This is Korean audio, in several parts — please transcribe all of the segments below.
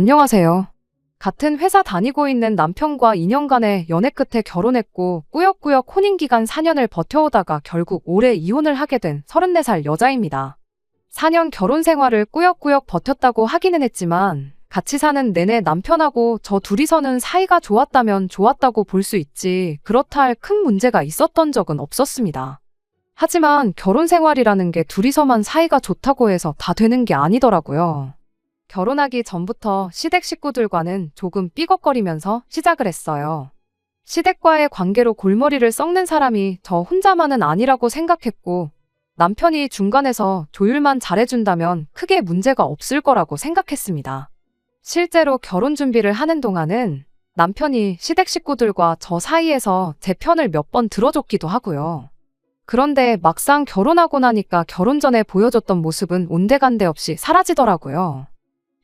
안녕하세요. 같은 회사 다니고 있는 남편과 2년간의 연애 끝에 결혼했고 꾸역꾸역 혼인기간 4년을 버텨오다가 결국 올해 이혼을 하게 된 34살 여자입니다. 4년 결혼 생활을 꾸역꾸역 버텼다고 하기는 했지만 같이 사는 내내 남편하고 저 둘이서는 사이가 좋았다면 좋았다고 볼 수 있지 그렇다 할 큰 문제가 있었던 적은 없었습니다. 하지만 결혼 생활이라는 게 둘이서만 사이가 좋다고 해서 다 되는 게 아니더라고요. 결혼하기 전부터 시댁 식구들과는 조금 삐걱거리면서 시작을 했어요. 시댁과의 관계로 골머리를 썩는 사람이 저 혼자만은 아니라고 생각했고 남편이 중간에서 조율만 잘해준다면 크게 문제가 없을 거라고 생각했습니다. 실제로 결혼 준비를 하는 동안은 남편이 시댁 식구들과 저 사이에서 제 편을 몇 번 들어줬기도 하고요. 그런데 막상 결혼하고 나니까 결혼 전에 보여줬던 모습은 온데간데 없이 사라지더라고요.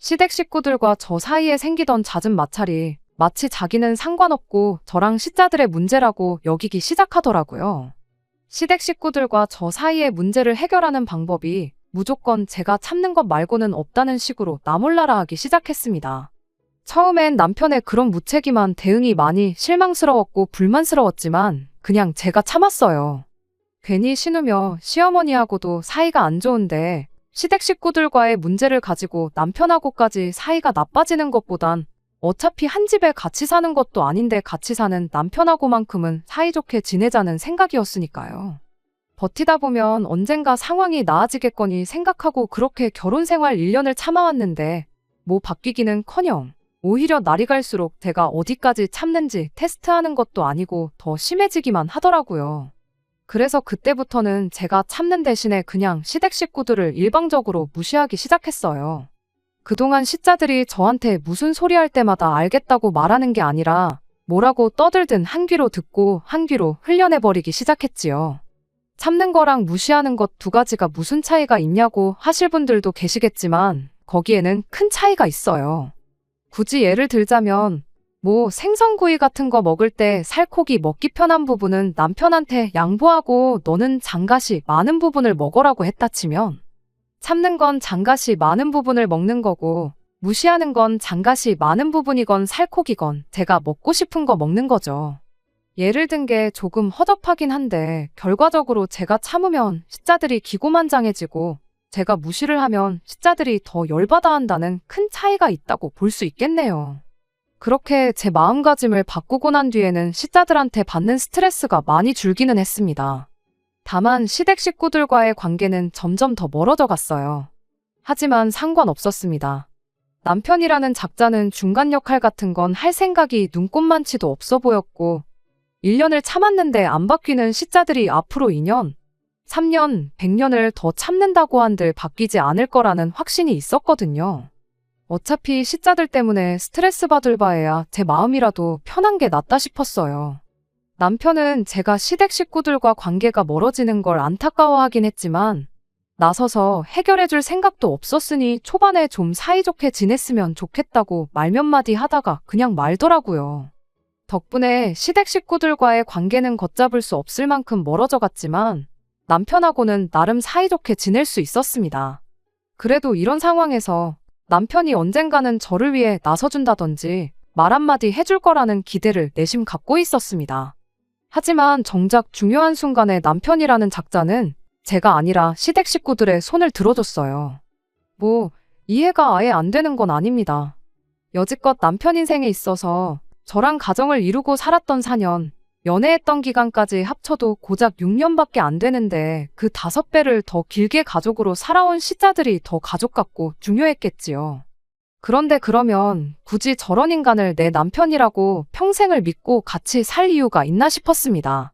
시댁 식구들과 저 사이에 생기던 잦은 마찰이 마치 자기는 상관없고 저랑 시자들의 문제라고 여기기 시작하더라고요. 시댁 식구들과 저 사이의 문제를 해결하는 방법이 무조건 제가 참는 것 말고는 없다는 식으로 나몰라라 하기 시작했습니다. 처음엔 남편의 그런 무책임한 대응이 많이 실망스러웠고 불만스러웠지만 그냥 제가 참았어요. 괜히 신우며 시어머니하고도 사이가 안 좋은데 시댁 식구들과의 문제를 가지고 남편하고까지 사이가 나빠지는 것보단 어차피 한 집에 같이 사는 것도 아닌데 같이 사는 남편하고만큼은 사이좋게 지내자는 생각이었으니까요. 버티다 보면 언젠가 상황이 나아지겠거니 생각하고 그렇게 결혼 생활 1년을 참아왔는데 뭐 바뀌기는커녕 오히려 날이 갈수록 제가 어디까지 참는지 테스트하는 것도 아니고 더 심해지기만 하더라고요. 그래서 그때부터는 제가 참는 대신에 그냥 시댁 식구들을 일방적으로 무시하기 시작했어요. 그동안 시자들이 저한테 무슨 소리 할 때마다 알겠다고 말하는 게 아니라 뭐라고 떠들든 한 귀로 듣고 한 귀로 흘려내버리기 시작했지요. 참는 거랑 무시하는 것 두 가지가 무슨 차이가 있냐고 하실 분들도 계시겠지만 거기에는 큰 차이가 있어요. 굳이 예를 들자면 뭐 생선구이 같은 거 먹을 때 살코기 먹기 편한 부분은 남편한테 양보하고 너는 장갓이 많은 부분을 먹으라고 했다 치면 참는 건 장갓이 많은 부분을 먹는 거고 무시하는 건 장갓이 많은 부분이건 살코기건 제가 먹고 싶은 거 먹는 거죠. 예를 든 게 조금 허접하긴 한데 결과적으로 제가 참으면 시자들이 기고만장해지고 제가 무시를 하면 시자들이 더 열받아 한다는 큰 차이가 있다고 볼 수 있겠네요. 그렇게 제 마음가짐을 바꾸고 난 뒤에는 시자들한테 받는 스트레스가 많이 줄기는 했습니다. 다만 시댁 식구들과의 관계는 점점 더 멀어져 갔어요. 하지만 상관없었습니다. 남편이라는 작자는 중간 역할 같은 건 할 생각이 눈꼽만치도 없어 보였고 1년을 참았는데 안 바뀌는 시자들이 앞으로 2년, 3년, 100년을 더 참는다고 한들 바뀌지 않을 거라는 확신이 있었거든요. 어차피 시자들 때문에 스트레스 받을 바에야 제 마음이라도 편한 게 낫다 싶었어요. 남편은 제가 시댁 식구들과 관계가 멀어지는 걸 안타까워하긴 했지만 나서서 해결해줄 생각도 없었으니 초반에 좀 사이좋게 지냈으면 좋겠다고 말 몇 마디 하다가 그냥 말더라고요. 덕분에 시댁 식구들과의 관계는 걷잡을 수 없을 만큼 멀어져 갔지만 남편하고는 나름 사이좋게 지낼 수 있었습니다. 그래도 이런 상황에서 남편이 언젠가는 저를 위해 나서준다든지 말 한마디 해줄 거라는 기대를 내심 갖고 있었습니다. 하지만 정작 중요한 순간에 남편이라는 작자는 제가 아니라 시댁 식구들의 손을 들어줬어요. 뭐 이해가 아예 안 되는 건 아닙니다. 여지껏 남편 인생에 있어서 저랑 가정을 이루고 살았던 4년, 연애했던 기간까지 합쳐도 고작 6년밖에 안 되는데 그 5배를 더 길게 가족으로 살아온 시자들이 더 가족 같고 중요했겠지요. 그런데 그러면 굳이 저런 인간을 내 남편이라고 평생을 믿고 같이 살 이유가 있나 싶었습니다.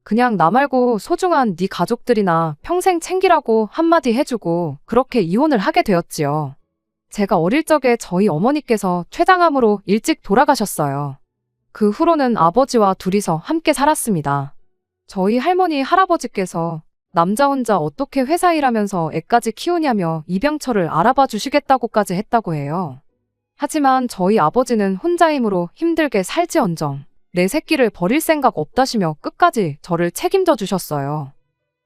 그냥 나 말고 소중한 네 가족들이나 평생 챙기라고 한마디 해주고 그렇게 이혼을 하게 되었지요. 제가 어릴 적에 저희 어머니께서 췌장암으로 일찍 돌아가셨어요. 그 후로는 아버지와 둘이서 함께 살았습니다. 저희 할머니 할아버지께서 남자 혼자 어떻게 회사 일하면서 애까지 키우냐며 입양처를 알아봐 주시겠다고까지 했다고 해요. 하지만 저희 아버지는 혼자이므로 힘들게 살지언정 내 새끼를 버릴 생각 없다시며 끝까지 저를 책임져 주셨어요.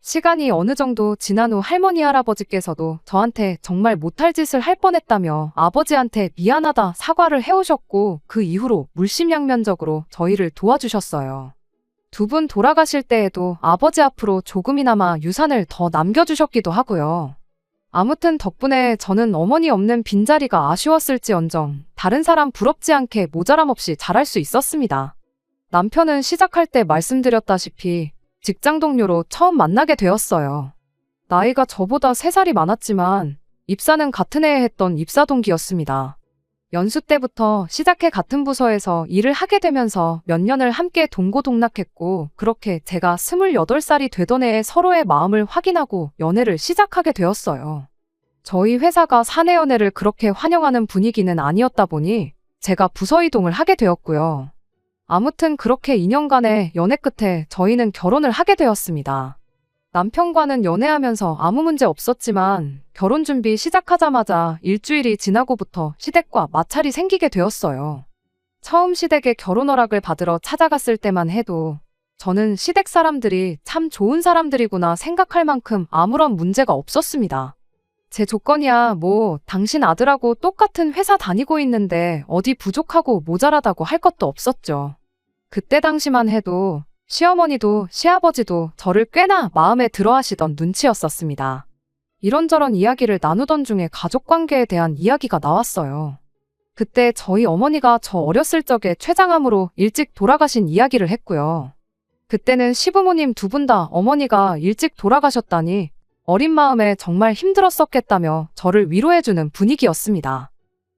시간이 어느 정도 지난 후 할머니 할아버지께서도 저한테 정말 못할 짓을 할 뻔했다며 아버지한테 미안하다 사과를 해오셨고 그 이후로 물심양면적으로 저희를 도와주셨어요. 두 분 돌아가실 때에도 아버지 앞으로 조금이나마 유산을 더 남겨주셨기도 하고요. 아무튼 덕분에 저는 어머니 없는 빈자리가 아쉬웠을지언정 다른 사람 부럽지 않게 모자람 없이 잘할 수 있었습니다. 남편은 시작할 때 말씀드렸다시피 직장 동료로 처음 만나게 되었어요. 나이가 저보다 3살이 많았지만 입사는 같은 해에 했던 입사 동기였습니다. 연수 때부터 시작해 같은 부서에서 일을 하게 되면서 몇 년을 함께 동고동락했고 그렇게 제가 28살이 되던 해에 서로의 마음을 확인하고 연애를 시작하게 되었어요. 저희 회사가 사내 연애를 그렇게 환영하는 분위기는 아니었다 보니 제가 부서 이동을 하게 되었고요. 아무튼 그렇게 2년간의 연애 끝에 저희는 결혼을 하게 되었습니다. 남편과는 연애하면서 아무 문제 없었지만 결혼 준비 시작하자마자 일주일이 지나고부터 시댁과 마찰이 생기게 되었어요. 처음 시댁에 결혼 허락을 받으러 찾아갔을 때만 해도 저는 시댁 사람들이 참 좋은 사람들이구나 생각할 만큼 아무런 문제가 없었습니다. 제 조건이야 뭐 당신 아들하고 똑같은 회사 다니고 있는데 어디 부족하고 모자라다고 할 것도 없었죠. 그때 당시만 해도 시어머니도 시아버지도 저를 꽤나 마음에 들어 하시던 눈치였었습니다. 이런저런 이야기를 나누던 중에 가족관계에 대한 이야기가 나왔어요. 그때 저희 어머니가 저 어렸을 적에 췌장암으로 일찍 돌아가신 이야기를 했고요. 그때는 시부모님 두 분 다 어머니가 일찍 돌아가셨다니 어린 마음에 정말 힘들었었겠다며 저를 위로해주는 분위기였습니다.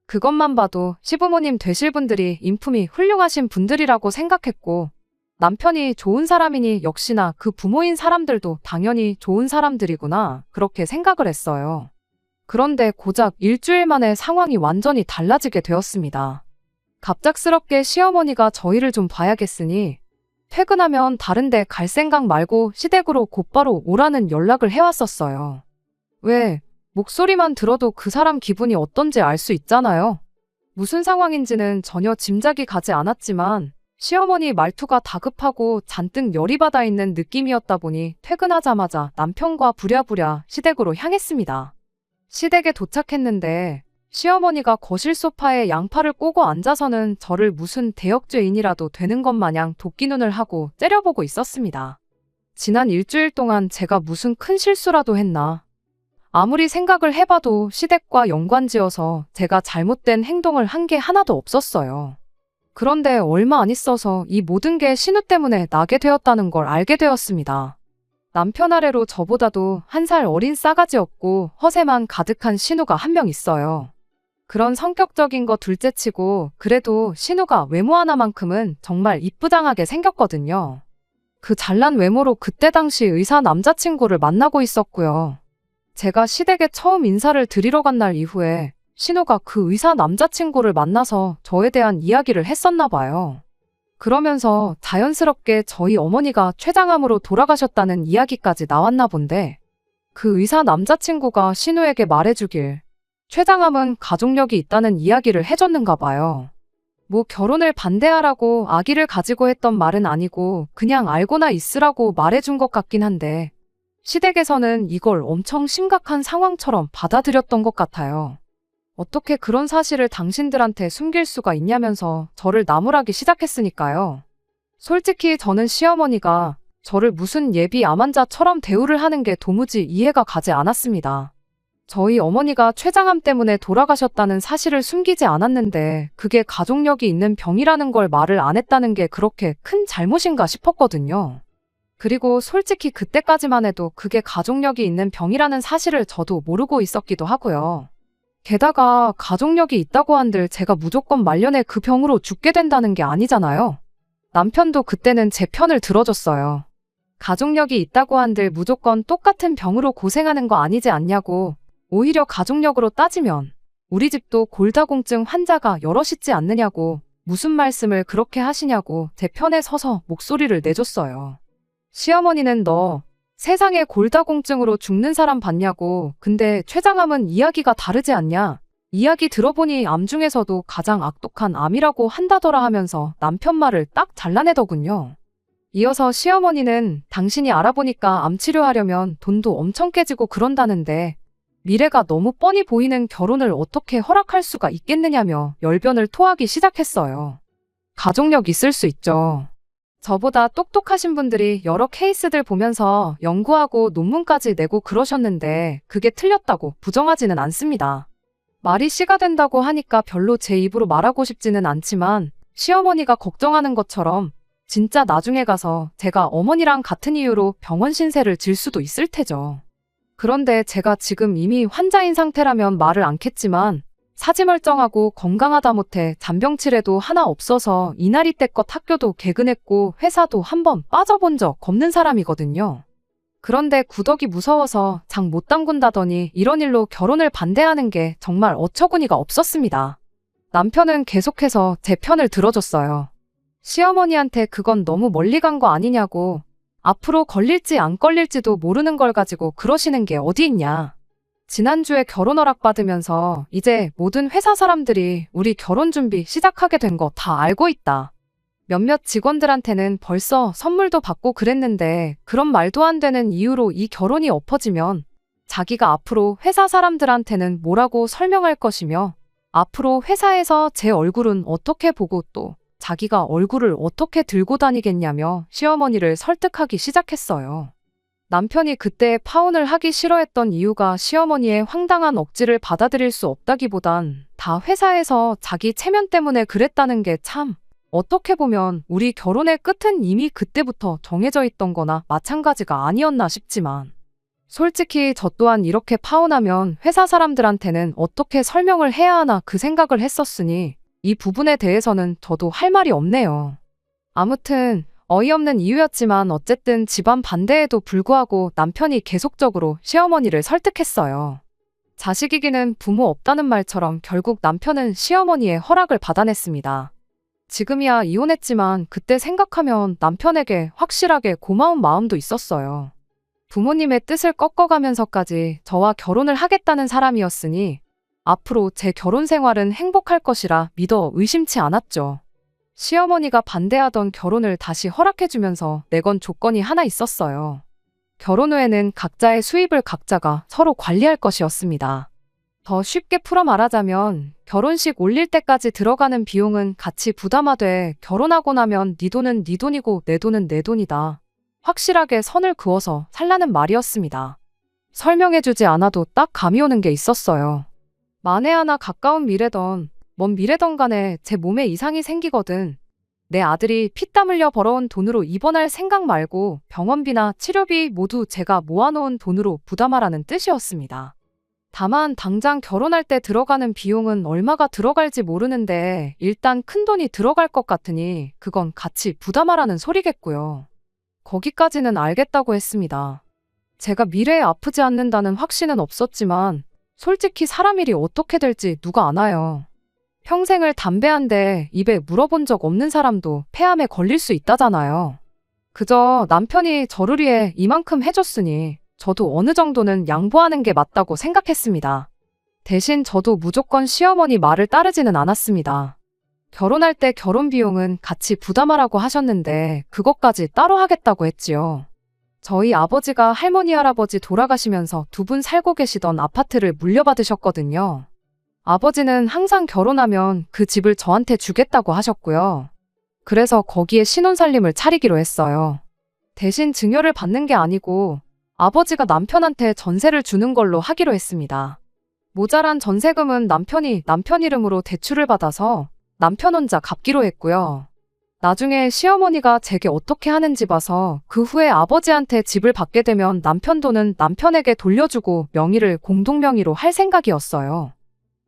그것만 봐도 시부모님 되실 분들이 인품이 훌륭하신 분들이라고 생각했고 남편이 좋은 사람이니 역시나 그 부모인 사람들도 당연히 좋은 사람들이구나 그렇게 생각을 했어요. 그런데 고작 일주일 만에 상황이 완전히 달라지게 되었습니다. 갑작스럽게 시어머니가 저희를 좀 봐야겠으니 퇴근하면 다른 데 갈 생각 말고 시댁으로 곧바로 오라는 연락을 해왔었어요. 왜? 목소리만 들어도 그 사람 기분이 어떤지 알 수 있잖아요. 무슨 상황인지는 전혀 짐작이 가지 않았지만 시어머니 말투가 다급하고 잔뜩 열이 받아 있는 느낌이었다 보니 퇴근하자마자 남편과 부랴부랴 시댁으로 향했습니다. 시댁에 도착했는데 시어머니가 거실 소파에 양팔을 꼬고 앉아서는 저를 무슨 대역죄인이라도 되는 것 마냥 도끼눈을 하고 째려보고 있었습니다. 지난 일주일 동안 제가 무슨 큰 실수라도 했나? 아무리 생각을 해봐도 시댁과 연관지어서 제가 잘못된 행동을 한 게 하나도 없었어요. 그런데 얼마 안 있어서 이 모든 게 신우 때문에 나게 되었다는 걸 알게 되었습니다. 남편 아래로 저보다도 1살 어린 싸가지였고 허세만 가득한 신우가 한 명 있어요. 그런 성격적인 거 둘째치고 그래도 신우가 외모 하나만큼은 정말 이쁘장하게 생겼거든요. 그 잘난 외모로 그때 당시 의사 남자친구를 만나고 있었고요. 제가 시댁에 처음 인사를 드리러 간 날 이후에 신우가 그 의사 남자친구를 만나서 저에 대한 이야기를 했었나 봐요. 그러면서 자연스럽게 저희 어머니가 췌장암으로 돌아가셨다는 이야기까지 나왔나 본데 그 의사 남자친구가 신우에게 말해주길 췌장암은 가족력이 있다는 이야기를 해줬는가 봐요. 뭐 결혼을 반대하라고 아기를 가지고 했던 말은 아니고 그냥 알고나 있으라고 말해준 것 같긴 한데 시댁에서는 이걸 엄청 심각한 상황처럼 받아들였던 것 같아요. 어떻게 그런 사실을 당신들한테 숨길 수가 있냐면서 저를 나무라기 시작했으니까요. 솔직히 저는 시어머니가 저를 무슨 예비 암 환자처럼 대우를 하는 게 도무지 이해가 가지 않았습니다. 저희 어머니가 췌장암 때문에 돌아가셨다는 사실을 숨기지 않았는데 그게 가족력이 있는 병이라는 걸 말을 안 했다는 게 그렇게 큰 잘못인가 싶었거든요. 그리고 솔직히 그때까지만 해도 그게 가족력이 있는 병이라는 사실을 저도 모르고 있었기도 하고요. 게다가 가족력이 있다고 한들 제가 무조건 말년에 그 병으로 죽게 된다는 게 아니잖아요. 남편도 그때는 제 편을 들어줬어요. 가족력이 있다고 한들 무조건 똑같은 병으로 고생하는 거 아니지 않냐고. 오히려 가족력으로 따지면 우리 집도 골다공증 환자가 여럿 있지 않느냐고 무슨 말씀을 그렇게 하시냐고 제 편에 서서 목소리를 내줬어요. 시어머니는 너 세상에 골다공증으로 죽는 사람 봤냐고. 근데 췌장암은 이야기가 다르지 않냐. 이야기 들어보니 암 중에서도 가장 악독한 암이라고 한다더라 하면서 남편 말을 딱 잘라내더군요. 이어서 시어머니는 당신이 알아보니까 암 치료하려면 돈도 엄청 깨지고 그런다는데 미래가 너무 뻔히 보이는 결혼을 어떻게 허락할 수가 있겠느냐며 열변을 토하기 시작했어요. 가족력 있을 수 있죠. 저보다 똑똑하신 분들이 여러 케이스들 보면서 연구하고 논문까지 내고 그러셨는데 그게 틀렸다고 부정하지는 않습니다. 말이 씨가 된다고 하니까 별로 제 입으로 말하고 싶지는 않지만 시어머니가 걱정하는 것처럼 진짜 나중에 가서 제가 어머니랑 같은 이유로 병원 신세를 질 수도 있을 테죠. 그런데 제가 지금 이미 환자인 상태라면 말을 않겠지만 사지멀쩡하고 건강하다 못해 잔병치레도 하나 없어서 이날이 때껏 학교도 개근했고 회사도 한번 빠져본 적 없는 사람이거든요. 그런데 구덕이 무서워서 장 못 담근다더니 이런 일로 결혼을 반대하는 게 정말 어처구니가 없었습니다. 남편은 계속해서 제 편을 들어줬어요. 시어머니한테 그건 너무 멀리 간 거 아니냐고, 앞으로 걸릴지 안 걸릴지도 모르는 걸 가지고 그러시는 게 어디 있냐. 지난주에 결혼 허락 받으면서 이제 모든 회사 사람들이 우리 결혼 준비 시작하게 된 거 다 알고 있다. 몇몇 직원들한테는 벌써 선물도 받고 그랬는데 그런 말도 안 되는 이유로 이 결혼이 엎어지면 자기가 앞으로 회사 사람들한테는 뭐라고 설명할 것이며 앞으로 회사에서 제 얼굴은 어떻게 보고 또 자기가 얼굴을 어떻게 들고 다니겠냐며 시어머니를 설득하기 시작했어요. 남편이 그때 파혼을 하기 싫어했던 이유가 시어머니의 황당한 억지를 받아들일 수 없다기보단 다 회사에서 자기 체면 때문에 그랬다는 게 참 어떻게 보면 우리 결혼의 끝은 이미 그때부터 정해져 있던 거나 마찬가지가 아니었나 싶지만 솔직히 저 또한 이렇게 파혼하면 회사 사람들한테는 어떻게 설명을 해야 하나 그 생각을 했었으니 이 부분에 대해서는 저도 할 말이 없네요. 아무튼 어이없는 이유였지만 어쨌든 집안 반대에도 불구하고 남편이 계속적으로 시어머니를 설득했어요. 자식이기는 부모 없다는 말처럼 결국 남편은 시어머니의 허락을 받아냈습니다. 지금이야 이혼했지만 그때 생각하면 남편에게 확실하게 고마운 마음도 있었어요. 부모님의 뜻을 꺾어가면서까지 저와 결혼을 하겠다는 사람이었으니 앞으로 제 결혼 생활은 행복할 것이라 믿어 의심치 않았죠. 시어머니가 반대하던 결혼을 다시 허락해주면서 내건 조건이 하나 있었어요. 결혼 후에는 각자의 수입을 각자가 서로 관리할 것이었습니다. 더 쉽게 풀어 말하자면 결혼식 올릴 때까지 들어가는 비용은 같이 부담하되 결혼하고 나면 네 돈은 네 돈이고 내 돈은 내 돈이다. 확실하게 선을 그어서 살라는 말이었습니다. 설명해주지 않아도 딱 감이 오는 게 있었어요. 만에 하나 가까운 미래던 먼 미래던 간에 제 몸에 이상이 생기거든. 내 아들이 피땀 흘려 벌어온 돈으로 입원할 생각 말고 병원비나 치료비 모두 제가 모아놓은 돈으로 부담하라는 뜻이었습니다. 다만 당장 결혼할 때 들어가는 비용은 얼마가 들어갈지 모르는데 일단 큰돈이 들어갈 것 같으니 그건 같이 부담하라는 소리겠고요. 거기까지는 알겠다고 했습니다. 제가 미래에 아프지 않는다는 확신은 없었지만 솔직히 사람 일이 어떻게 될지 누가 아나요. 평생을 담배 한 대 입에 물어본 적 없는 사람도 폐암에 걸릴 수 있다잖아요. 그저 남편이 저를 위해 이만큼 해줬으니 저도 어느 정도는 양보하는 게 맞다고 생각했습니다. 대신 저도 무조건 시어머니 말을 따르지는 않았습니다. 결혼할 때 결혼 비용은 같이 부담하라고 하셨는데 그것까지 따로 하겠다고 했지요. 저희 아버지가 할머니 할아버지 돌아가시면서 두 분 살고 계시던 아파트를 물려받으셨거든요. 아버지는 항상 결혼하면 그 집을 저한테 주겠다고 하셨고요. 그래서 거기에 신혼살림을 차리기로 했어요. 대신 증여를 받는 게 아니고 아버지가 남편한테 전세를 주는 걸로 하기로 했습니다. 모자란 전세금은 남편이 남편 이름으로 대출을 받아서 남편 혼자 갚기로 했고요. 나중에 시어머니가 제게 어떻게 하는지 봐서 그 후에 아버지한테 집을 받게 되면 남편 돈은 남편에게 돌려주고 명의를 공동명의로 할 생각이었어요.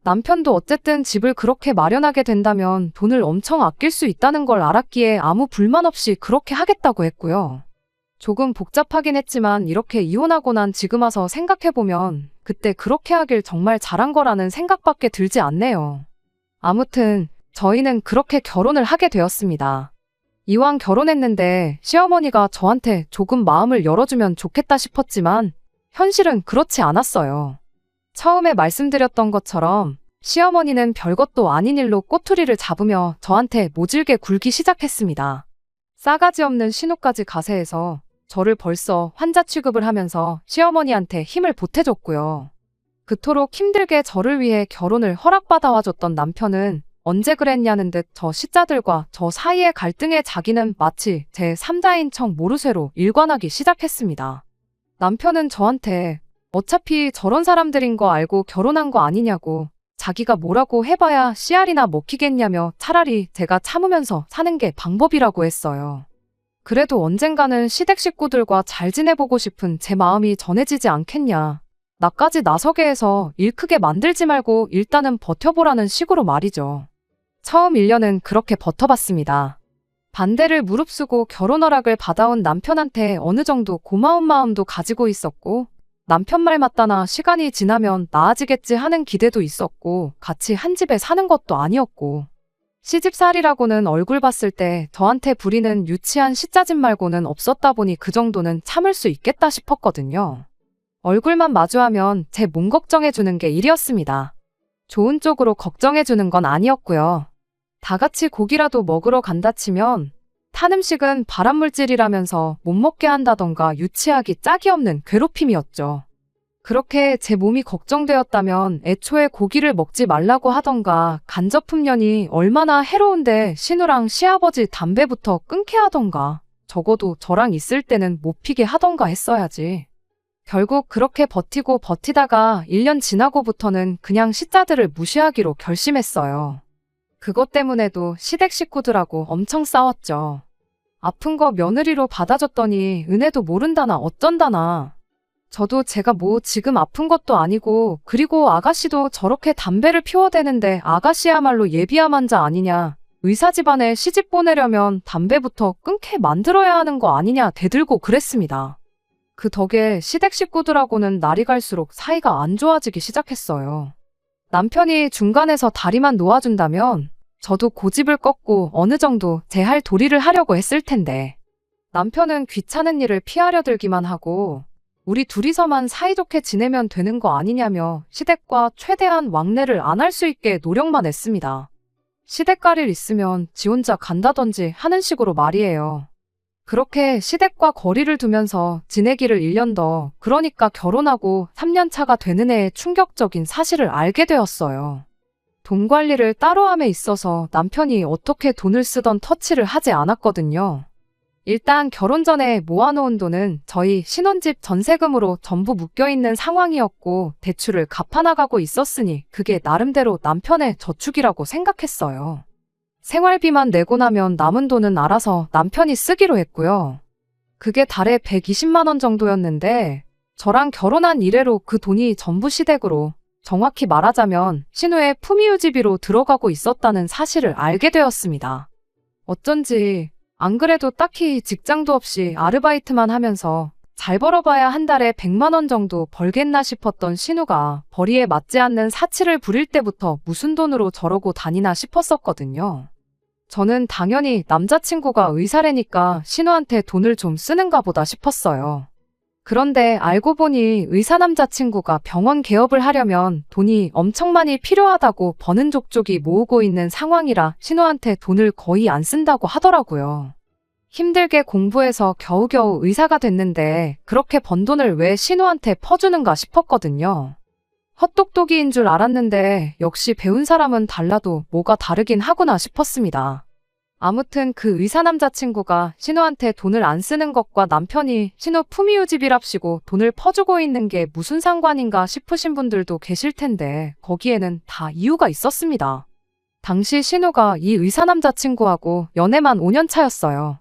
남편도 어쨌든 집을 그렇게 마련하게 된다면 돈을 엄청 아낄 수 있다는 걸 알았기에 아무 불만 없이 그렇게 하겠다고 했고요. 조금 복잡하긴 했지만 이렇게 이혼하고 난 지금 와서 생각해보면 그때 그렇게 하길 정말 잘한 거라는 생각밖에 들지 않네요. 아무튼 저희는 그렇게 결혼을 하게 되었습니다. 이왕 결혼했는데 시어머니가 저한테 조금 마음을 열어주면 좋겠다 싶었지만 현실은 그렇지 않았어요. 처음에 말씀드렸던 것처럼 시어머니는 별것도 아닌 일로 꼬투리를 잡으며 저한테 모질게 굴기 시작했습니다. 싸가지 없는 신우까지 가세해서 저를 벌써 환자 취급을 하면서 시어머니한테 힘을 보태줬고요. 그토록 힘들게 저를 위해 결혼을 허락받아와줬던 남편은 언제 그랬냐는 듯 저 시자들과 저 사이의 갈등에 자기는 마치 제 3자인 척 모르쇠로 일관하기 시작했습니다. 남편은 저한테 어차피 저런 사람들인 거 알고 결혼한 거 아니냐고, 자기가 뭐라고 해봐야 씨알이나 먹히겠냐며 차라리 제가 참으면서 사는 게 방법이라고 했어요. 그래도 언젠가는 시댁 식구들과 잘 지내보고 싶은 제 마음이 전해지지 않겠냐. 나까지 나서게 해서 일 크게 만들지 말고 일단은 버텨보라는 식으로 말이죠. 처음 1년은 그렇게 버텨봤습니다. 반대를 무릅쓰고 결혼 허락을 받아온 남편한테 어느 정도 고마운 마음도 가지고 있었고, 남편 말 맞다나 시간이 지나면 나아지겠지 하는 기대도 있었고, 같이 한 집에 사는 것도 아니었고, 시집살이라고는 얼굴 봤을 때 저한테 부리는 유치한 시짜짐 말고는 없었다 보니 그 정도는 참을 수 있겠다 싶었거든요. 얼굴만 마주하면 제 몸 걱정해주는 게 일이었습니다. 좋은 쪽으로 걱정해주는 건 아니었고요. 다 같이 고기라도 먹으러 간다 치면 탄 음식은 발암물질이라면서 못 먹게 한다던가 유치하기 짝이 없는 괴롭힘이었죠. 그렇게 제 몸이 걱정되었다면 애초에 고기를 먹지 말라고 하던가, 간접훈련이 얼마나 해로운데 신우랑 시아버지 담배부터 끊게 하던가, 적어도 저랑 있을 때는 못 피게 하던가 했어야지. 결국 그렇게 버티고 버티다가 1년 지나고부터는 그냥 시자들을 무시하기로 결심했어요. 그것 때문에도 시댁 식구들하고 엄청 싸웠죠. 아픈 거 며느리로 받아줬더니 은혜도 모른다나 어쩐다나. 저도 제가 뭐 지금 아픈 것도 아니고, 그리고 아가씨도 저렇게 담배를 피워대는데 아가씨야말로 예비암 환자 아니냐. 의사 집안에 시집 보내려면 담배부터 끊게 만들어야 하는 거 아니냐 대들고 그랬습니다. 그 덕에 시댁 식구들하고는 날이 갈수록 사이가 안 좋아지기 시작했어요. 남편이 중간에서 다리만 놓아준다면 저도 고집을 꺾고 어느 정도 제 할 도리를 하려고 했을 텐데, 남편은 귀찮은 일을 피하려 들기만 하고 우리 둘이서만 사이좋게 지내면 되는 거 아니냐며 시댁과 최대한 왕래를 안 할 수 있게 노력만 했습니다. 시댁 갈 일 있으면 지 혼자 간다던지 하는 식으로 말이에요. 그렇게 시댁과 거리를 두면서 지내기를 1년 더, 그러니까 결혼하고 3년 차가 되는 해에 충격적인 사실을 알게 되었어요. 돈 관리를 따로 함에 있어서 남편이 어떻게 돈을 쓰던 터치를 하지 않았거든요. 일단 결혼 전에 모아놓은 돈은 저희 신혼집 전세금으로 전부 묶여있는 상황이었고, 대출을 갚아나가고 있었으니 그게 나름대로 남편의 저축이라고 생각했어요. 생활비만 내고 나면 남은 돈은 알아서 남편이 쓰기로 했고요. 그게 달에 120만 원 정도였는데 저랑 결혼한 이래로 그 돈이 전부 시댁으로, 정확히 말하자면 신우의 품위유지비로 들어가고 있었다는 사실을 알게 되었습니다. 어쩐지 안 그래도 딱히 직장도 없이 아르바이트만 하면서 잘 벌어봐야 한 달에 100만 원 정도 벌겠나 싶었던 신우가 벌이에 맞지 않는 사치를 부릴 때부터 무슨 돈으로 저러고 다니나 싶었었거든요. 저는 당연히 남자친구가 의사래니까 신우한테 돈을 좀 쓰는가 보다 싶었어요. 그런데 알고 보니 의사 남자친구가 병원 개업을 하려면 돈이 엄청 많이 필요하다고 버는 족족이 모으고 있는 상황이라 신우한테 돈을 거의 안 쓴다고 하더라고요. 힘들게 공부해서 겨우겨우 의사가 됐는데 그렇게 번 돈을 왜 신우한테 퍼주는가 싶었거든요. 헛똑똑이인 줄 알았는데 역시 배운 사람은 달라도 뭐가 다르긴 하구나 싶었습니다. 아무튼 그 의사 남자친구가 신우한테 돈을 안 쓰는 것과 남편이 신우 품위유지비랍시고 돈을 퍼주고 있는 게 무슨 상관인가 싶으신 분들도 계실 텐데 거기에는 다 이유가 있었습니다. 당시 신우가 이 의사 남자친구하고 연애만 5년 차였어요.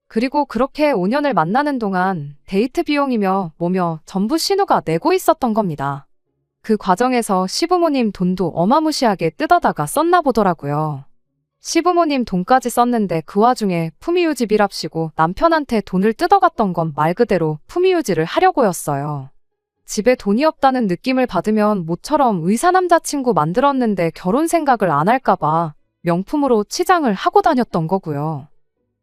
그리고 그렇게 5년을 만나는 동안 데이트 비용이며 뭐며 전부 신우가 내고 있었던 겁니다. 그 과정에서 시부모님 돈도 어마무시하게 뜯어다가 썼나 보더라고요. 시부모님 돈까지 썼는데 그 와중에 품위유지비랍시고 남편한테 돈을 뜯어갔던 건 말 그대로 품위유지를 하려고였어요. 집에 돈이 없다는 느낌을 받으면 모처럼 의사 남자친구 만들었는데 결혼 생각을 안 할까봐 명품으로 치장을 하고 다녔던 거고요.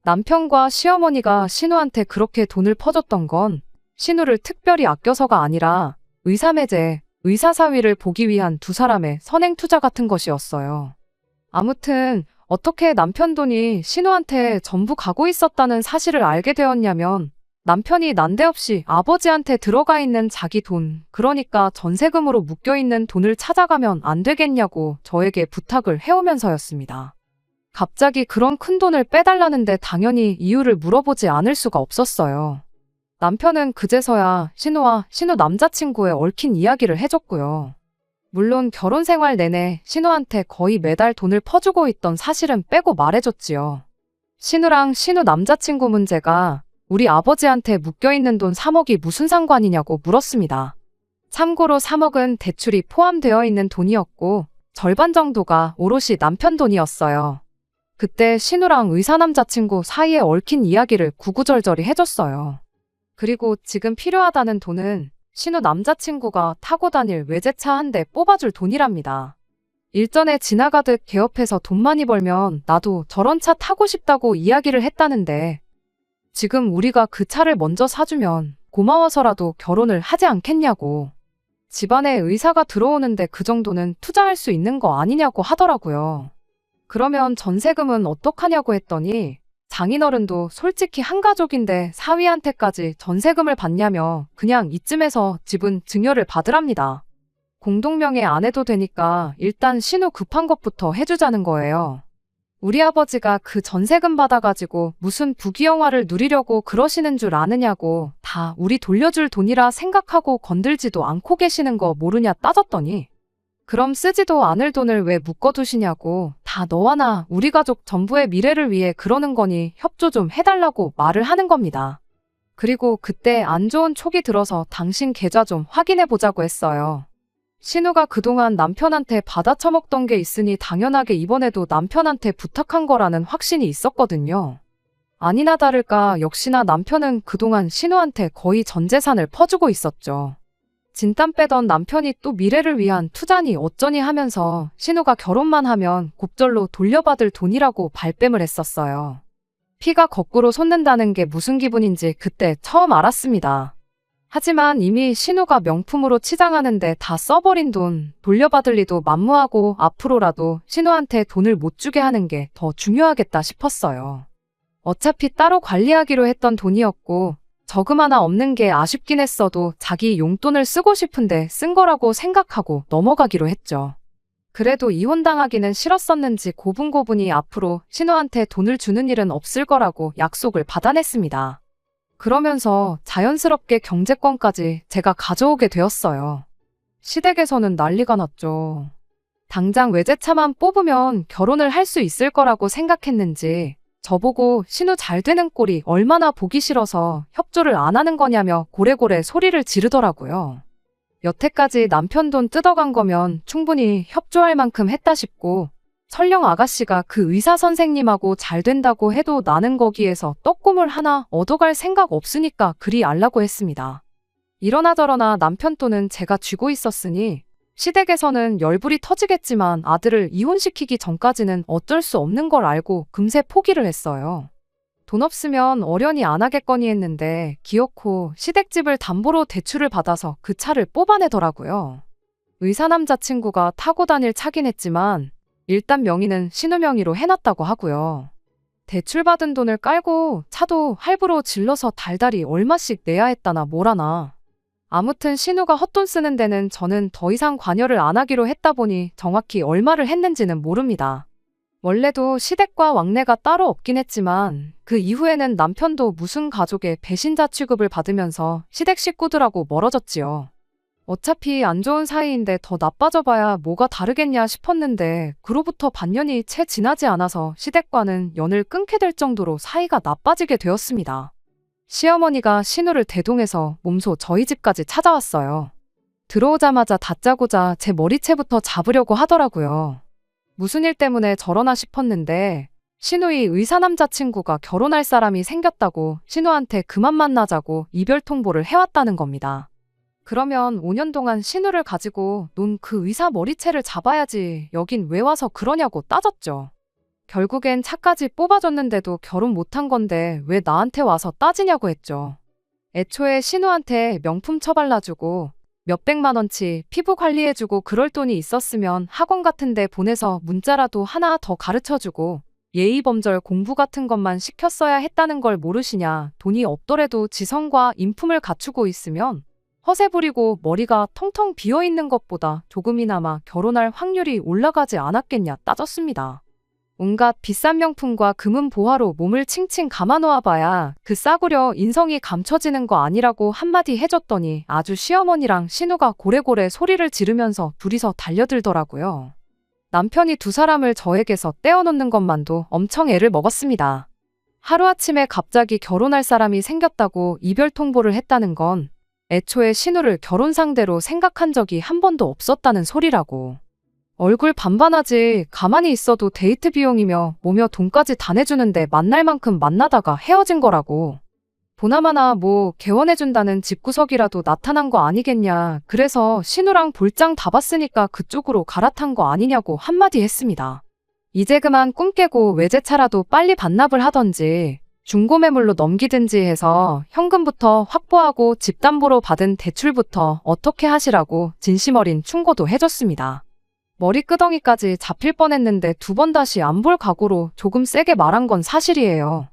남편과 시어머니가 신우한테 그렇게 돈을 퍼줬던 건 신우를 특별히 아껴서가 아니라 의사매제, 의사사위를 보기 위한 두 사람의 선행투자 같은 것이었어요. 아무튼 어떻게 남편 돈이 신우한테 전부 가고 있었다는 사실을 알게 되었냐면 남편이 난데없이 아버지한테 들어가 있는 자기 돈, 그러니까 전세금으로 묶여있는 돈을 찾아가면 안 되겠냐고 저에게 부탁을 해오면서였습니다. 갑자기 그런 큰 돈을 빼달라는데 당연히 이유를 물어보지 않을 수가 없었어요. 남편은 그제서야 신우와 신우 남자친구의 얽힌 이야기를 해줬고요. 물론 결혼 생활 내내 신우한테 거의 매달 돈을 퍼주고 있던 사실은 빼고 말해줬지요. 신우랑 신우 남자친구 문제가 우리 아버지한테 묶여있는 돈 3억이 무슨 상관이냐고 물었습니다. 참고로 3억은 대출이 포함되어 있는 돈이었고 절반 정도가 오롯이 남편 돈이었어요. 그때 신우랑 의사 남자친구 사이에 얽힌 이야기를 구구절절히 해줬어요. 그리고 지금 필요하다는 돈은 신우 남자친구가 타고 다닐 외제차 한 대 뽑아줄 돈이랍니다. 일전에 지나가듯 개업해서 돈 많이 벌면 나도 저런 차 타고 싶다고 이야기를 했다는데 지금 우리가 그 차를 먼저 사주면 고마워서라도 결혼을 하지 않겠냐고. 집안에 의사가 들어오는데 그 정도는 투자할 수 있는 거 아니냐고 하더라고요. 그러면 전세금은 어떡하냐고 했더니 장인어른도 솔직히 한 가족인데 사위한테까지 전세금을 받냐며 그냥 이쯤에서 집은 증여를 받으랍니다. 공동명의 안 해도 되니까 일단 신우 급한 것부터 해주자는 거예요. 우리 아버지가 그 전세금 받아가지고 무슨 부귀영화를 누리려고 그러시는 줄 아느냐고 다 우리 돌려줄 돈이라 생각하고 건들지도 않고 계시는 거 모르냐 따졌더니 그럼 쓰지도 않을 돈을 왜 묶어두시냐고 다 너와 나 우리 가족 전부의 미래를 위해 그러는 거니 협조 좀 해달라고 말을 하는 겁니다. 그리고 그때 안 좋은 촉이 들어서 당신 계좌 좀 확인해보자고 했어요. 신우가 그동안 남편한테 받아쳐먹던 게 있으니 당연하게 이번에도 남편한테 부탁한 거라는 확신이 있었거든요. 아니나 다를까 역시나 남편은 그동안 신우한테 거의 전 재산을 퍼주고 있었죠. 진땀 빼던 남편이 또 미래를 위한 투자니 어쩌니 하면서 신우가 결혼만 하면 곱절로 돌려받을 돈이라고 발뺌을 했었어요. 피가 거꾸로 솟는다는 게 무슨 기분인지 그때 처음 알았습니다. 하지만 이미 신우가 명품으로 치장하는데 다 써버린 돈 돌려받을 리도 만무하고 앞으로라도 신우한테 돈을 못 주게 하는 게 더 중요하겠다 싶었어요. 어차피 따로 관리하기로 했던 돈이었고 저금 하나 없는 게 아쉽긴 했어도 자기 용돈을 쓰고 싶은데 쓴 거라고 생각하고 넘어가기로 했죠. 그래도 이혼당하기는 싫었었는지 고분고분이 앞으로 신우한테 돈을 주는 일은 없을 거라고 약속을 받아냈습니다. 그러면서 자연스럽게 경제권까지 제가 가져오게 되었어요. 시댁에서는 난리가 났죠. 당장 외제차만 뽑으면 결혼을 할 수 있을 거라고 생각했는지 저보고 신우 잘 되는 꼴이 얼마나 보기 싫어서 협조를 안 하는 거냐며 고래고래 소리를 지르더라고요. 여태까지 남편 돈 뜯어간 거면 충분히 협조할 만큼 했다 싶고 설령 아가씨가 그 의사 선생님하고 잘 된다고 해도 나는 거기에서 떡고물 하나 얻어갈 생각 없으니까 그리 알라고 했습니다. 이러나 저러나 남편 돈은 제가 쥐고 있었으니 시댁에서는 열불이 터지겠지만 아들을 이혼시키기 전까지는 어쩔 수 없는 걸 알고 금세 포기를 했어요. 돈 없으면 어련히 안 하겠거니 했는데 기어코 시댁집을 담보로 대출을 받아서 그 차를 뽑아내더라고요. 의사 남자친구가 타고 다닐 차긴 했지만 일단 명의는 신우 명의로 해놨다고 하고요. 대출받은 돈을 깔고 차도 할부로 질러서 달달이 얼마씩 내야 했다나 뭐라나. 아무튼 신우가 헛돈 쓰는 데는 저는 더 이상 관여를 안 하기로 했다 보니 정확히 얼마를 했는지는 모릅니다. 원래도 시댁과 왕래가 따로 없긴 했지만 그 이후에는 남편도 무슨 가족의 배신자 취급을 받으면서 시댁 식구들하고 멀어졌지요. 어차피 안 좋은 사이인데 더 나빠져봐야 뭐가 다르겠냐 싶었는데 그로부터 반년이 채 지나지 않아서 시댁과는 연을 끊게 될 정도로 사이가 나빠지게 되었습니다. 시어머니가 신우를 대동해서 몸소 저희 집까지 찾아왔어요. 들어오자마자 다짜고짜 제 머리채부터 잡으려고 하더라고요. 무슨 일 때문에 저러나 싶었는데 신우의 의사 남자친구가 결혼할 사람이 생겼다고 신우한테 그만 만나자고 이별 통보를 해왔다는 겁니다. 그러면 5년 동안 신우를 가지고 논 그 의사 머리채를 잡아야지 여긴 왜 와서 그러냐고 따졌죠. 결국엔 차까지 뽑아줬는데도 결혼 못한 건데 왜 나한테 와서 따지냐고 했죠. 애초에 신우한테 명품 처발라주고 몇백만 원치 피부 관리해주고 그럴 돈이 있었으면 학원 같은 데 보내서 문자라도 하나 더 가르쳐주고 예의범절 공부 같은 것만 시켰어야 했다는 걸 모르시냐. 돈이 없더라도 지성과 인품을 갖추고 있으면 허세 부리고 머리가 텅텅 비어있는 것보다 조금이나마 결혼할 확률이 올라가지 않았겠냐 따졌습니다. 온갖 비싼 명품과 금은 보화로 몸을 칭칭 감아놓아봐야 그 싸구려 인성이 감춰지는 거 아니라고 한마디 해줬더니 아주 시어머니랑 신우가 고래고래 소리를 지르면서 둘이서 달려들더라고요. 남편이 두 사람을 저에게서 떼어놓는 것만도 엄청 애를 먹었습니다. 하루아침에 갑자기 결혼할 사람이 생겼다고 이별 통보를 했다는 건 애초에 신우를 결혼 상대로 생각한 적이 한 번도 없었다는 소리라고. 얼굴 반반하지 가만히 있어도 데이트 비용이며 뭐며 돈까지 다 내주는데 만날 만큼 만나다가 헤어진 거라고. 보나마나 뭐 개원해준다는 집구석이라도 나타난 거 아니겠냐. 그래서 신우랑 볼장 다 봤으니까 그쪽으로 갈아탄 거 아니냐고 한마디 했습니다. 이제 그만 꿈 깨고 외제차라도 빨리 반납을 하던지 중고매물로 넘기든지 해서 현금부터 확보하고 집담보로 받은 대출부터 어떻게 하시라고 진심 어린 충고도 해줬습니다. 머리끄덩이까지 잡힐 뻔했는데 두 번 다시 안 볼 각오로 조금 세게 말한 건 사실이에요.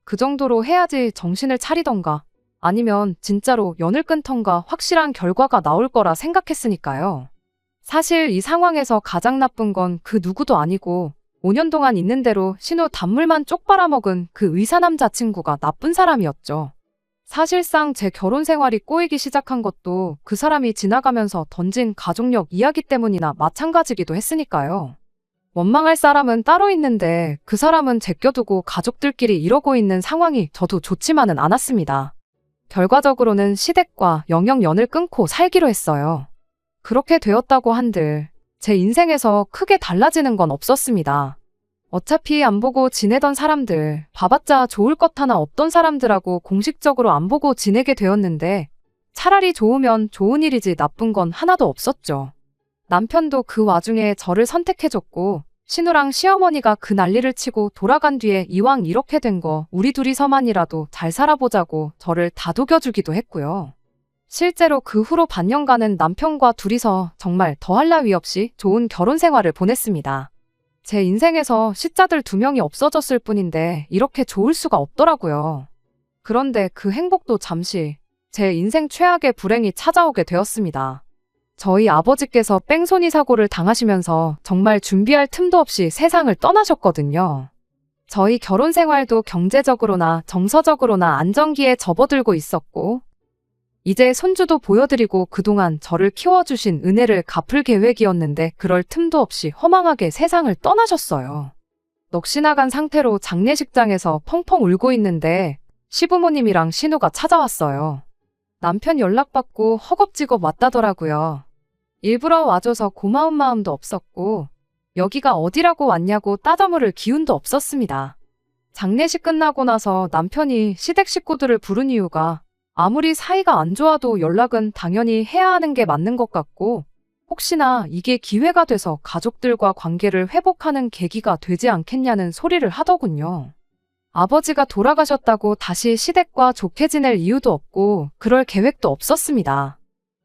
그 정도로 해야지 정신을 차리던가 아니면 진짜로 연을 끊던가 확실한 결과가 나올 거라 생각했으니까요. 사실 이 상황에서 가장 나쁜 건 그 누구도 아니고 5년 동안 있는 대로 신우 단물만 쪽 빨아먹은 그 의사 남자친구가 나쁜 사람이었죠. 사실상 제 결혼 생활이 꼬이기 시작한 것도 그 사람이 지나가면서 던진 가족력 이야기 때문이나 마찬가지기도 했으니까요. 원망할 사람은 따로 있는데 그 사람은 제껴두고 가족들끼리 이러고 있는 상황이 저도 좋지만은 않았습니다. 결과적으로는 시댁과 영영 연을 끊고 살기로 했어요. 그렇게 되었다고 한들 제 인생에서 크게 달라지는 건 없었습니다. 어차피 안 보고 지내던 사람들, 봐봤자 좋을 것 하나 없던 사람들하고 공식적으로 안 보고 지내게 되었는데 차라리 좋으면 좋은 일이지 나쁜 건 하나도 없었죠. 남편도 그 와중에 저를 선택해줬고 신우랑 시어머니가 그 난리를 치고 돌아간 뒤에 이왕 이렇게 된 거 우리 둘이서만이라도 잘 살아보자고 저를 다독여주기도 했고요. 실제로 그 후로 반년간은 남편과 둘이서 정말 더할 나위 없이 좋은 결혼 생활을 보냈습니다. 제 인생에서 시자들 2명이 없어졌을 뿐인데 이렇게 좋을 수가 없더라고요. 그런데 그 행복도 잠시 제 인생 최악의 불행이 찾아오게 되었습니다. 저희 아버지께서 뺑소니 사고를 당하시면서 정말 준비할 틈도 없이 세상을 떠나셨거든요. 저희 결혼 생활도 경제적으로나 정서적으로나 안정기에 접어들고 있었고 이제 손주도 보여드리고 그동안 저를 키워주신 은혜를 갚을 계획이었는데 그럴 틈도 없이 허망하게 세상을 떠나셨어요. 넋이 나간 상태로 장례식장에서 펑펑 울고 있는데 시부모님이랑 신우가 찾아왔어요. 남편 연락받고 허겁지겁 왔다더라고요. 일부러 와줘서 고마운 마음도 없었고 여기가 어디라고 왔냐고 따져물을 기운도 없었습니다. 장례식 끝나고 나서 남편이 시댁 식구들을 부른 이유가 아무리 사이가 안 좋아도 연락은 당연히 해야 하는 게 맞는 것 같고 혹시나 이게 기회가 돼서 가족들과 관계를 회복하는 계기가 되지 않겠냐는 소리를 하더군요. 아버지가 돌아가셨다고 다시 시댁과 좋게 지낼 이유도 없고 그럴 계획도 없었습니다.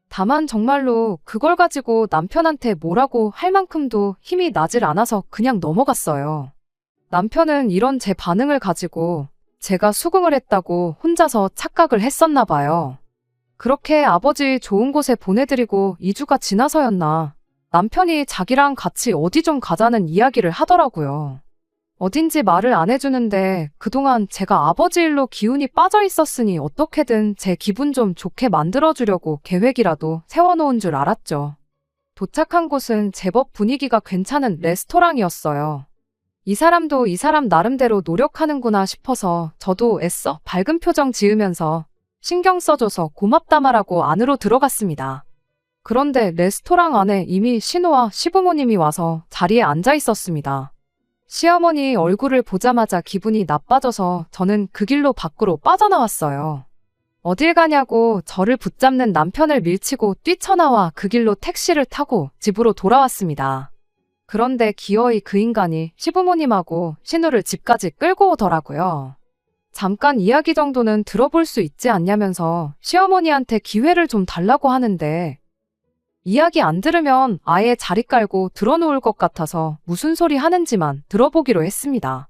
다만 정말로 그걸 가지고 남편한테 뭐라고 할 만큼도 힘이 나질 않아서 그냥 넘어갔어요. 남편은 이런 제 반응을 가지고 제가 수긍을 했다고 혼자서 착각을 했었나 봐요. 그렇게 아버지 좋은 곳에 보내드리고 2주가 지나서였나 남편이 자기랑 같이 어디 좀 가자는 이야기를 하더라고요. 어딘지 말을 안 해주는데 그동안 제가 아버지 일로 기운이 빠져 있었으니 어떻게든 제 기분 좀 좋게 만들어주려고 계획이라도 세워놓은 줄 알았죠. 도착한 곳은 제법 분위기가 괜찮은 레스토랑이었어요. 이 사람도 이 사람 나름대로 노력하는구나 싶어서 저도 애써 밝은 표정 지으면서 신경 써줘서 고맙다 말하고 안으로 들어갔습니다. 그런데 레스토랑 안에 이미 신우와 시부모님이 와서 자리에 앉아 있었습니다. 시어머니 얼굴을 보자마자 기분이 나빠져서 저는 그 길로 밖으로 빠져나왔어요. 어딜 가냐고 저를 붙잡는 남편을 밀치고 뛰쳐나와 그 길로 택시를 타고 집으로 돌아왔습니다. 그런데 기어이 그 인간이 시부모님하고 신우를 집까지 끌고 오더라고요. 잠깐 이야기 정도는 들어볼 수 있지 않냐면서 시어머니한테 기회를 좀 달라고 하는데 이야기 안 들으면 아예 자리 깔고 들어놓을 것 같아서 무슨 소리 하는지만 들어보기로 했습니다.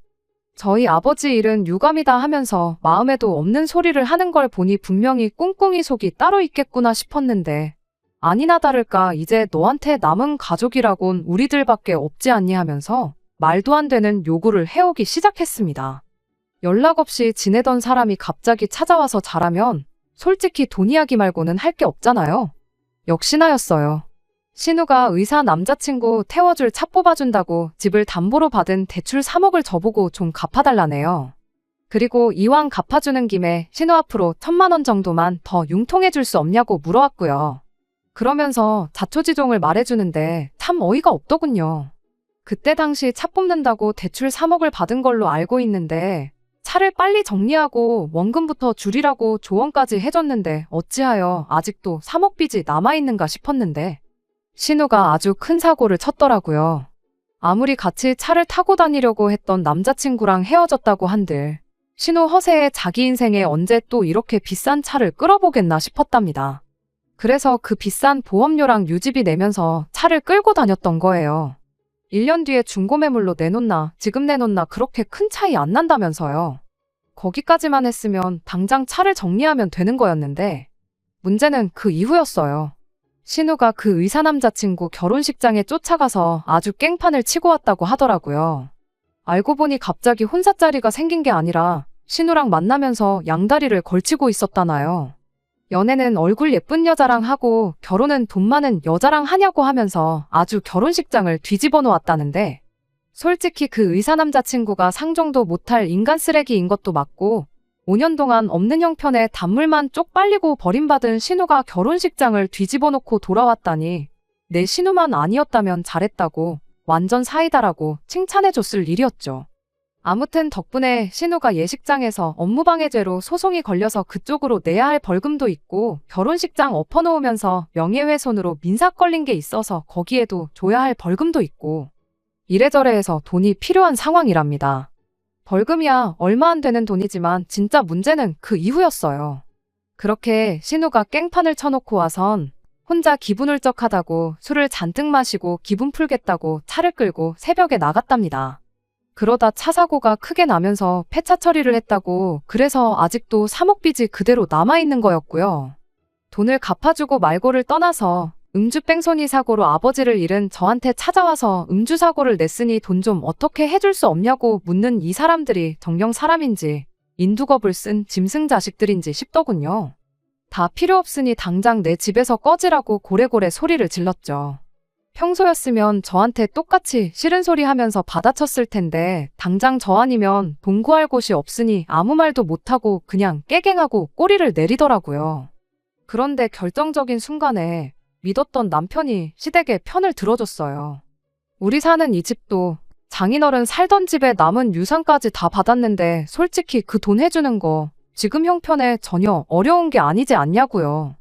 저희 아버지 일은 유감이다 하면서 마음에도 없는 소리를 하는 걸 보니 분명히 꿍꿍이 속이 따로 있겠구나 싶었는데 아니나 다를까 이제 너한테 남은 가족이라곤 우리들밖에 없지 않니 하면서 말도 안 되는 요구를 해오기 시작했습니다. 연락 없이 지내던 사람이 갑자기 찾아와서 잘하면 솔직히 돈 이야기 말고는 할 게 없잖아요. 역시나였어요. 신우가 의사 남자친구 태워줄 차 뽑아준다고 집을 담보로 받은 대출 3억을 저보고 좀 갚아달라네요. 그리고 이왕 갚아주는 김에 신우 앞으로 1,000만 원 정도만 더 융통해줄 수 없냐고 물어왔고요. 그러면서 자초지종을 말해주는데 참 어이가 없더군요. 그때 당시 차 뽑는다고 대출 3억을 받은 걸로 알고 있는데 차를 빨리 정리하고 원금부터 줄이라고 조언까지 해줬는데 어찌하여 아직도 3억 빚이 남아있는가 싶었는데 신우가 아주 큰 사고를 쳤더라고요. 아무리 같이 차를 타고 다니려고 했던 남자친구랑 헤어졌다고 한들 신우 허세에 자기 인생에 언제 또 이렇게 비싼 차를 끌어보겠나 싶었답니다. 그래서 그 비싼 보험료랑 유지비 내면서 차를 끌고 다녔던 거예요. 1년 뒤에 중고매물로 내놓나 지금 내놓나 그렇게 큰 차이 안 난다면서요. 거기까지만 했으면 당장 차를 정리하면 되는 거였는데 문제는 그 이후였어요. 신우가 그 의사 남자친구 결혼식장에 쫓아가서 아주 깽판을 치고 왔다고 하더라고요. 알고 보니 갑자기 혼사자리가 생긴 게 아니라 신우랑 만나면서 양다리를 걸치고 있었다나요. 연애는 얼굴 예쁜 여자랑 하고 결혼은 돈 많은 여자랑 하냐고 하면서 아주 결혼식장을 뒤집어 놓았다는데 솔직히 그 의사 남자친구가 상종도 못할 인간 쓰레기인 것도 맞고 5년 동안 없는 형편에 단물만 쪽 빨리고 버림받은 신우가 결혼식장을 뒤집어 놓고 돌아왔다니 내 신우만 아니었다면 잘했다고 완전 사이다라고 칭찬해줬을 일이었죠. 아무튼 덕분에 신우가 예식장에서 업무방해죄로 소송이 걸려서 그쪽으로 내야 할 벌금도 있고 결혼식장 엎어놓으면서 명예훼손으로 민사 걸린 게 있어서 거기에도 줘야 할 벌금도 있고 이래저래 해서 돈이 필요한 상황이랍니다. 벌금이야 얼마 안 되는 돈이지만 진짜 문제는 그 이후였어요. 그렇게 신우가 깽판을 쳐놓고 와선 혼자 기분 울적하다고 술을 잔뜩 마시고 기분 풀겠다고 차를 끌고 새벽에 나갔답니다. 그러다 차 사고가 크게 나면서 폐차 처리를 했다고 그래서 아직도 3억 빚이 그대로 남아있는 거였고요. 돈을 갚아주고 말고를 떠나서 음주 뺑소니 사고로 아버지를 잃은 저한테 찾아와서 음주 사고를 냈으니 돈 좀 어떻게 해줄 수 없냐고 묻는 이 사람들이 정녕 사람인지 인두겁을 쓴 짐승 자식들인지 싶더군요. 다 필요 없으니 당장 내 집에서 꺼지라고 고래고래 소리를 질렀죠. 평소였으면 저한테 똑같이 싫은 소리 하면서 받아쳤을 텐데 당장 저 아니면 돈 구할 곳이 없으니 아무 말도 못하고 그냥 깨갱하고 꼬리를 내리더라고요. 그런데 결정적인 순간에 믿었던 남편이 시댁의 편을 들어줬어요. 우리 사는 이 집도 장인어른 살던 집에 남은 유산까지 다 받았는데 솔직히 그 돈 해주는 거 지금 형편에 전혀 어려운 게 아니지 않냐고요.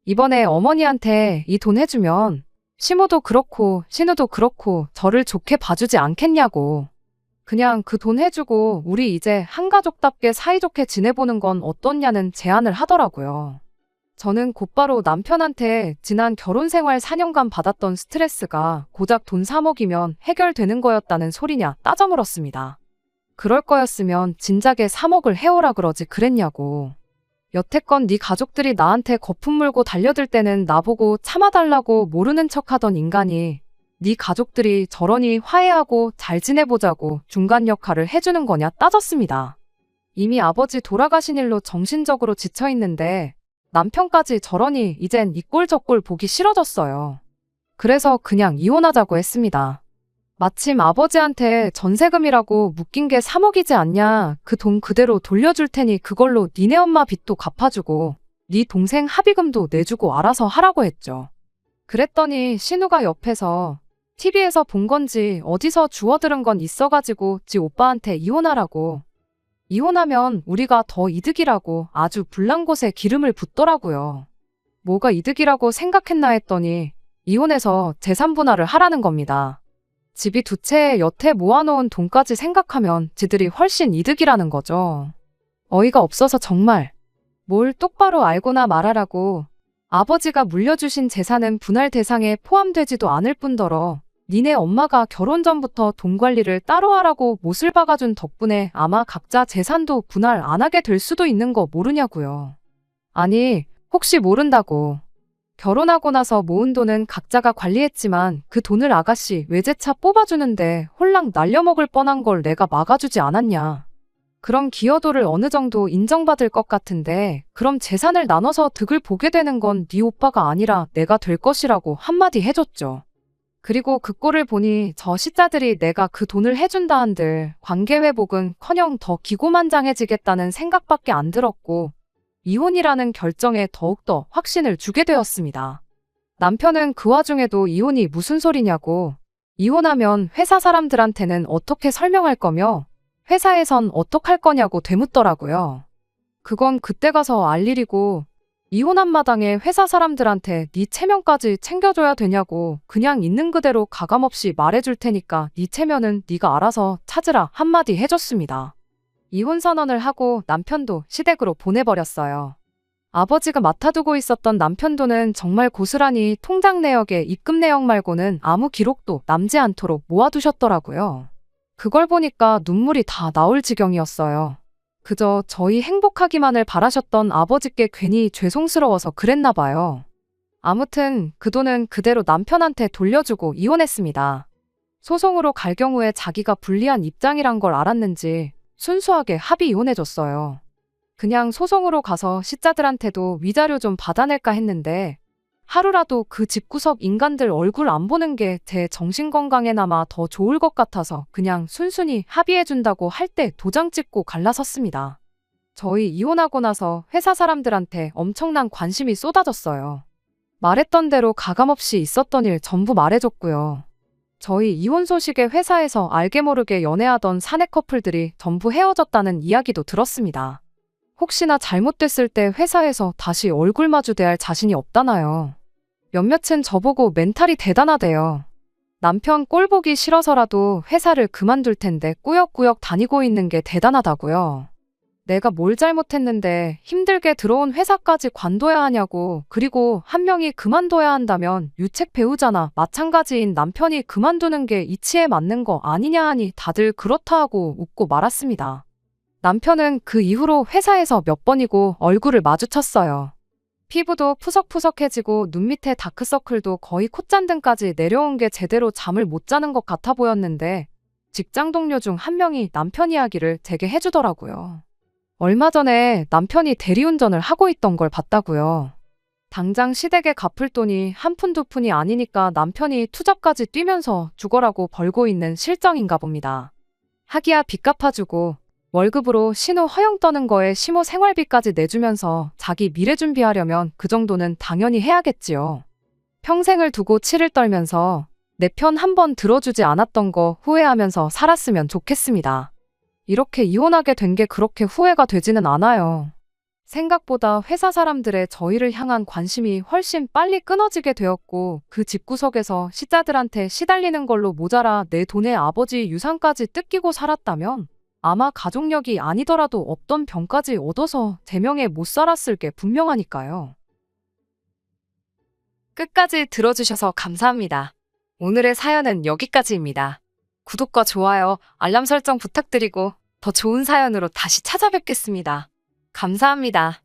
이번에 어머니한테 이 돈 해주면 시모도 그렇고 신우도 그렇고 저를 좋게 봐주지 않겠냐고. 그냥 그 돈 해주고 우리 이제 한가족답게 사이좋게 지내보는 건 어떻냐는 제안을 하더라고요. 저는 곧바로 남편한테 지난 결혼생활 4년간 받았던 스트레스가 고작 돈 3억이면 해결되는 거였다는 소리냐 따져 물었습니다. 그럴 거였으면 진작에 3억을 해오라 그러지 그랬냐고. 여태껏 네 가족들이 나한테 거품 물고 달려들 때는 나보고 참아달라고 모르는 척하던 인간이 네 가족들이 저러니 화해하고 잘 지내보자고 중간 역할을 해주는 거냐 따졌습니다. 이미 아버지 돌아가신 일로 정신적으로 지쳐있는데 남편까지 저러니 이젠 이 꼴 저 꼴 보기 싫어졌어요. 그래서 그냥 이혼하자고 했습니다. 마침 아버지한테 전세금이라고 묶인 게 3억이지 않냐. 그 돈 그대로 돌려줄 테니 그걸로 니네 엄마 빚도 갚아주고 네 동생 합의금도 내주고 알아서 하라고 했죠. 그랬더니 신우가 옆에서 TV에서 본 건지 어디서 주워 들은 건 있어가지고 지 오빠한테 이혼하라고. 이혼하면 우리가 더 이득이라고 아주 불난 곳에 기름을 붓더라고요. 뭐가 이득이라고 생각했나 했더니 이혼해서 재산 분할을 하라는 겁니다. 집이 두 채에 여태 모아놓은 돈까지 생각하면 지들이 훨씬 이득이라는 거죠. 어이가 없어서 정말 뭘 똑바로 알고나 말하라고. 아버지가 물려주신 재산은 분할 대상에 포함되지도 않을 뿐더러 니네 엄마가 결혼 전부터 돈 관리를 따로 하라고 못을 박아준 덕분에 아마 각자 재산도 분할 안 하게 될 수도 있는 거 모르냐고요. 아니, 혹시 모른다고. 결혼하고 나서 모은 돈은 각자가 관리했지만 그 돈을 아가씨 외제차 뽑아주는데 홀랑 날려먹을 뻔한 걸 내가 막아주지 않았냐. 그럼 기여도를 어느 정도 인정받을 것 같은데 그럼 재산을 나눠서 득을 보게 되는 건 네 오빠가 아니라 내가 될 것이라고 한마디 해줬죠. 그리고 그 꼴을 보니 저 시자들이 내가 그 돈을 해준다 한들 관계 회복은커녕 더 기고만장해지겠다는 생각밖에 안 들었고 이혼이라는 결정에 더욱더 확신을 주게 되었습니다. 남편은 그 와중에도 이혼이 무슨 소리냐고, 이혼하면 회사 사람들한테는 어떻게 설명할 거며 회사에선 어떡할 거냐고 되묻더라고요. 그건 그때 가서 알 일이고 이혼한 마당에 회사 사람들한테 네 체면까지 챙겨줘야 되냐고 그냥 있는 그대로 가감없이 말해줄 테니까 네 체면은 네가 알아서 찾으라 한마디 해줬습니다. 이혼 선언을 하고 남편도 시댁으로 보내버렸어요. 아버지가 맡아두고 있었던 남편 돈은 정말 고스란히 통장 내역에 입금 내역 말고는 아무 기록도 남지 않도록 모아두셨더라고요. 그걸 보니까 눈물이 다 나올 지경이었어요. 그저 저희 행복하기만을 바라셨던 아버지께 괜히 죄송스러워서 그랬나 봐요. 아무튼 그 돈은 그대로 남편한테 돌려주고 이혼했습니다. 소송으로 갈 경우에 자기가 불리한 입장이란 걸 알았는지 순수하게 합의 이혼해줬어요. 그냥 소송으로 가서 시자들한테도 위자료 좀 받아낼까 했는데 하루라도 그 집구석 인간들 얼굴 안 보는 게 제 정신건강에나마 더 좋을 것 같아서 그냥 순순히 합의해준다고 할 때 도장 찍고 갈라섰습니다. 저희 이혼하고 나서 회사 사람들한테 엄청난 관심이 쏟아졌어요. 말했던 대로 가감없이 있었던 일 전부 말해줬고요. 저희 이혼 소식에 회사에서 알게 모르게 연애하던 사내 커플들이 전부 헤어졌다는 이야기도 들었습니다. 혹시나 잘못됐을 때 회사에서 다시 얼굴 마주 대할 자신이 없다나요. 몇몇은 저보고 멘탈이 대단하대요. 남편 꼴 보기 싫어서라도 회사를 그만둘 텐데 꾸역꾸역 다니고 있는 게 대단하다고요. 내가 뭘 잘못했는데 힘들게 들어온 회사까지 관둬야 하냐고. 그리고 한 명이 그만둬야 한다면 유책 배우자나 마찬가지인 남편이 그만두는 게 이치에 맞는 거 아니냐 하니 다들 그렇다 하고 웃고 말았습니다. 남편은 그 이후로 회사에서 몇 번이고 얼굴을 마주쳤어요. 피부도 푸석푸석해지고 눈 밑에 다크서클도 거의 콧잔등까지 내려온 게 제대로 잠을 못 자는 것 같아 보였는데 직장 동료 중 한 명이 남편 이야기를 제게 해주더라고요. 얼마 전에 남편이 대리운전을 하고 있던 걸 봤다고요. 당장 시댁에 갚을 돈이 한 푼 두 푼이 아니니까 남편이 투잡까지 뛰면서 죽어라고 벌고 있는 실정인가 봅니다. 하기야 빚 갚아주고 월급으로 신호 허용 떠는 거에 심호 생활비까지 내주면서 자기 미래 준비하려면 그 정도는 당연히 해야겠지요. 평생을 두고 치를 떨면서 내 편 한 번 들어주지 않았던 거 후회하면서 살았으면 좋겠습니다. 이렇게 이혼하게 된 게 그렇게 후회가 되지는 않아요. 생각보다 회사 사람들의 저희를 향한 관심이 훨씬 빨리 끊어지게 되었고 그 집구석에서 시자들한테 시달리는 걸로 모자라 내 돈에 아버지 유산까지 뜯기고 살았다면 아마 가족력이 아니더라도 없던 병까지 얻어서 제명에 못 살았을 게 분명하니까요. 끝까지 들어주셔서 감사합니다. 오늘의 사연은 여기까지입니다. 구독과 좋아요, 알람 설정 부탁드리고 더 좋은 사연으로 다시 찾아뵙겠습니다. 감사합니다.